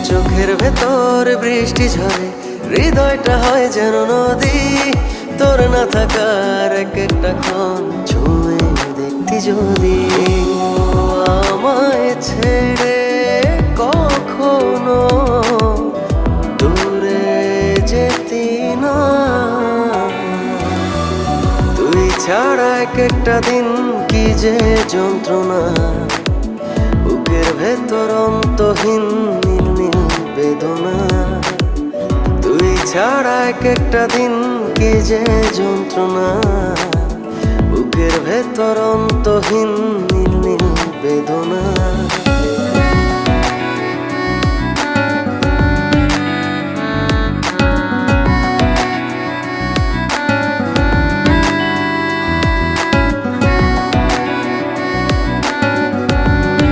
চোখের ভেতর বৃষ্টি ঝরে, হৃদয়টা হয় যেন নদী। তোর না থাকার এক একটা ক্ষণ ছুঁয়ে দেখতি যদি। আমায় ছেড়ে কখনো দূরে যেতি না, তুই ছাড়া এক একটা দিন কি যে যন্ত্রণা। বুকের ভেতর অন্তহীন নীল নীল বেদনা, তুই ছাড়া এক একটা দিন কি যে যন্ত্রণা। বুকের ভেতর অন্তহীন নীল নীল বেদনা।